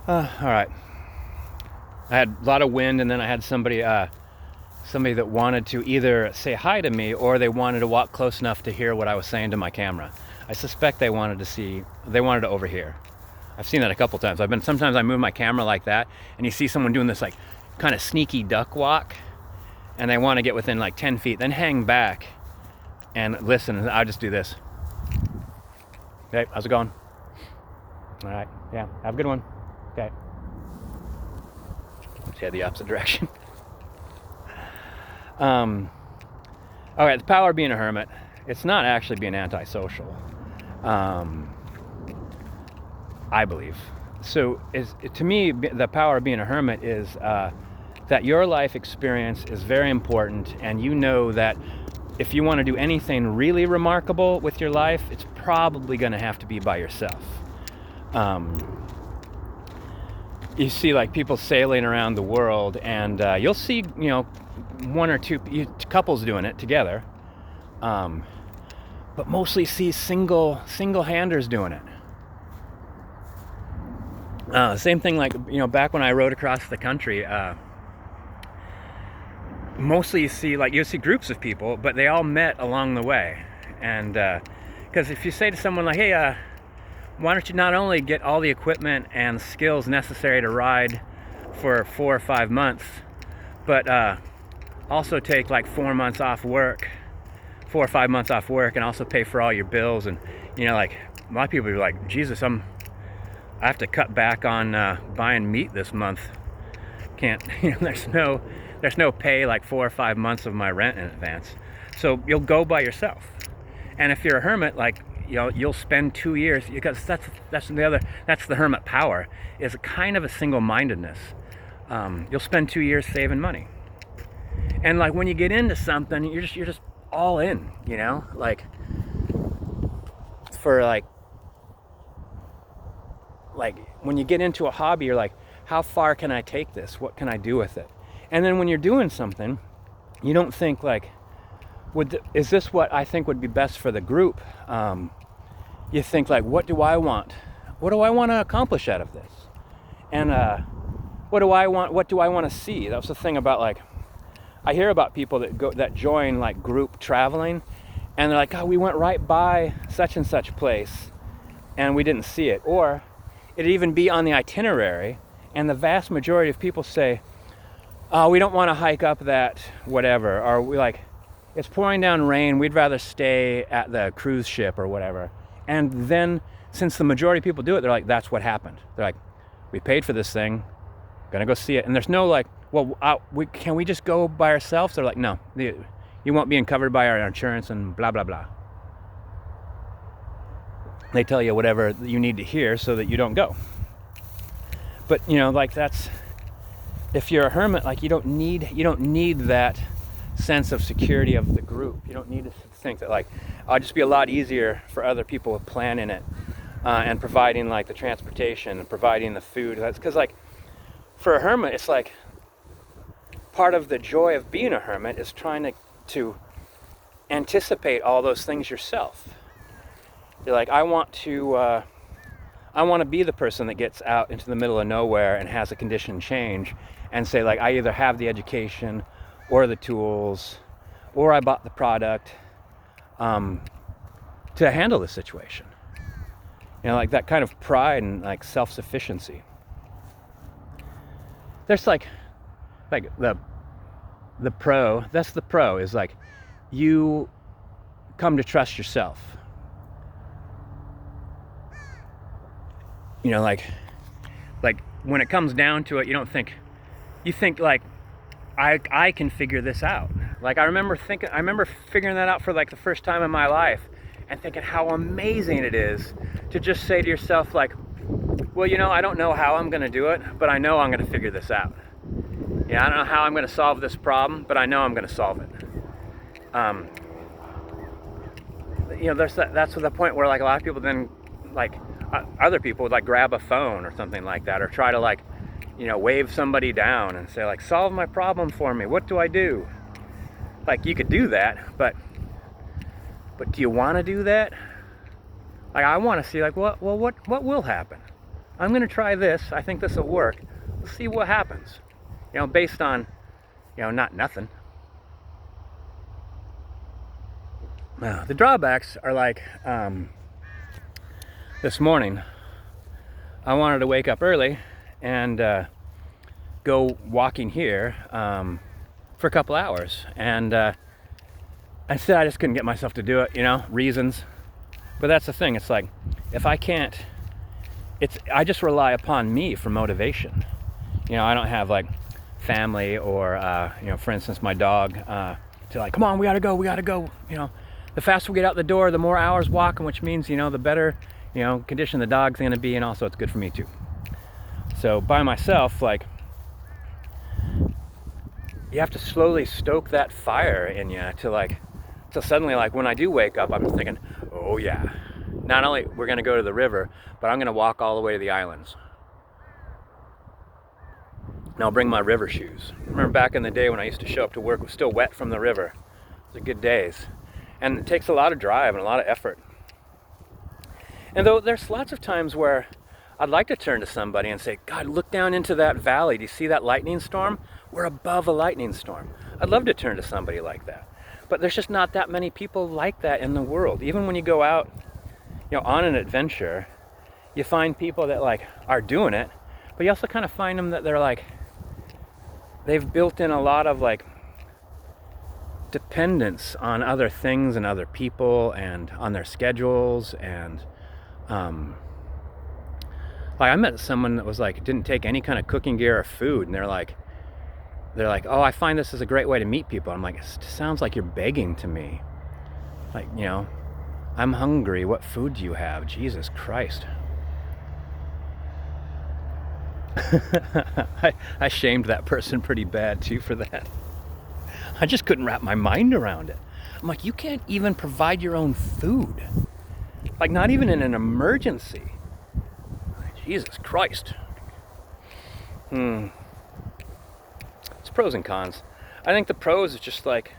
All right. I had a lot of wind, and then I had somebody that wanted to either say hi to me or they wanted to walk close enough to hear what I was saying to my camera. I suspect they wanted to overhear. I've seen that a couple times. Sometimes I move my camera like that, and you see someone doing this like kind of sneaky duck walk, and they want to get within like 10 feet, then hang back and listen. And I just do this. Hey, how's it going? All right. Yeah, have a good one. Okay. Head the opposite direction. All right, the power of being a hermit. It's not actually being antisocial. I believe. So, to me, the power of being a hermit is that your life experience is very important, and you know that if you want to do anything really remarkable with your life, it's probably going to have to be by yourself. You see like people sailing around the world, and you'll see, one or two couples doing it together, but mostly see single-handers doing it. Same thing like, back when I rode across the country, mostly you see groups of people, but they all met along the way. And because if you say to someone like, hey, why don't you not only get all the equipment and skills necessary to ride for 4 or 5 months, but also take like 4 months off work, 4 or 5 months off work, and also pay for all your bills. And like a lot of people are like, Jesus, I have to cut back on buying meat this month. Can't, there's no pay like 4 or 5 months of my rent in advance. So you'll go by yourself. And if you're a hermit, like, you'll spend 2 years, because that's the hermit power, is a kind of a single-mindedness. You'll spend 2 years saving money. And like when you get into something, you're just all in, like for like when you get into a hobby, you're like, how far can I take this? What can I do with it? And then when you're doing something, you don't think like, is this what I think would be best for the group? You think like, what do I want? What do I want to accomplish out of this? And what do I want to see? That was the thing about, like, I hear about people that join like group traveling, and they're like, oh, we went right by such and such place and we didn't see it. Or it'd even be on the itinerary, and the vast majority of people say, oh, we don't want to hike up that whatever, or we like, it's pouring down rain, we'd rather stay at the cruise ship or whatever. And then, since the majority of people do it, they're like, that's what happened. They're like, we paid for this thing, gonna go see it. And there's no like, well, can we just go by ourselves? They're like, no, you won't be covered by our insurance and blah, blah, blah. They tell you whatever you need to hear so that you don't go. But, like that's, if you're a hermit, like you don't need that sense of security of the group. You don't need to think that like, it'll just be a lot easier for other people planning it and providing like the transportation and providing the food. That's because like for a hermit, it's like part of the joy of being a hermit is trying to anticipate all those things yourself. You're like, I want to be the person that gets out into the middle of nowhere and has a condition change and say like, I either have the education or the tools, or I bought the product to handle the situation. Like that kind of pride and like self-sufficiency. There's like the pro, that's the pro, is like you come to trust yourself. Like when it comes down to it, you think like, I can figure this out. Like I remember figuring that out for like the first time in my life, and thinking how amazing it is to just say to yourself like, well, I don't know how I'm going to do it, but I know I'm going to figure this out. I don't know how I'm going to solve this problem, but I know I'm going to solve it. That's the point where like a lot of people then like other people would like grab a phone or something like that, or try to like, wave somebody down and say like, solve my problem for me. What do I do? Like you could do that, but do you want to do that? Like I want to see like, what will happen? I'm going to try this. I think this will work. Let's see what happens. Based on, not nothing. The drawbacks are like this morning. I wanted to wake up early and go walking here for a couple hours. And I said I just couldn't get myself to do it, reasons. But that's the thing. It's like, if I can't, I just rely upon me for motivation. I don't have like family or, for instance, my dog to like, come on, we gotta go. The faster we get out the door, the more hours walking, which means, the better, condition the dog's gonna be, and also it's good for me too. So by myself, like, you have to slowly stoke that fire in you till suddenly, like, when I do wake up, I'm thinking, oh yeah, not only we're gonna go to the river, but I'm gonna walk all the way to the islands. And I'll bring my river shoes. I remember back in the day when I used to show up to work, it was still wet from the river. Those are good days. And it takes a lot of drive and a lot of effort. And though there's lots of times where I'd like to turn to somebody and say, God, look down into that valley. Do you see that lightning storm? We're above a lightning storm. I'd love to turn to somebody like that. But there's just not that many people like that in the world. Even when you go out, on an adventure, you find people that like are doing it, but you also kind of find them that they're like, they've built in a lot of like dependence on other things and other people and on their schedules. And like I met someone that was like, didn't take any kind of cooking gear or food, and they're like, oh, I find this is a great way to meet people. I'm like, it sounds like you're begging to me. Like, I'm hungry. What food do you have? Jesus Christ. I shamed that person pretty bad too for that. I just couldn't wrap my mind around it. I'm like, you can't even provide your own food. Like, not even in an emergency. Jesus Christ. It's pros and cons. I think the pros is just like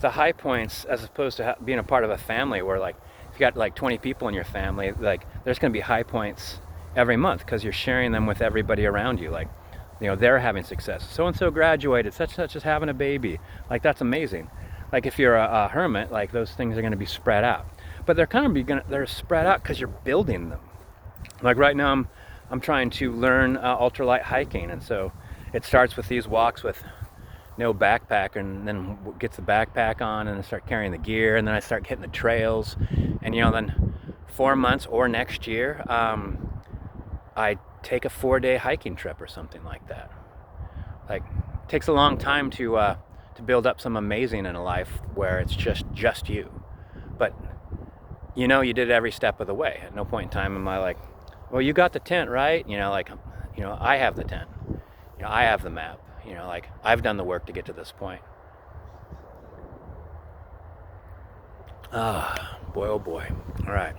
the high points, as opposed to being a part of a family where, like, if you got like 20 people in your family, like, there's going to be high points every month because you're sharing them with everybody around you. Like, they're having success. So-and-so graduated, such is having a baby. Like, that's amazing. Like, if you're a hermit, like, those things are going to be spread out. But they're spread out because you're building them. Like right now, I'm trying to learn ultralight hiking, and so it starts with these walks with no backpack, and then gets the backpack on, and I start carrying the gear, and then I start hitting the trails, and then 4 months or next year, I take a 4-day hiking trip or something like that. Like, it takes a long time to build up some amazing in a life where it's just you, but you did every step of the way. At no point in time am I like, well, you got the tent, right? I have the tent. I have the map. Like, I've done the work to get to this point. Ah, boy, oh boy. All right.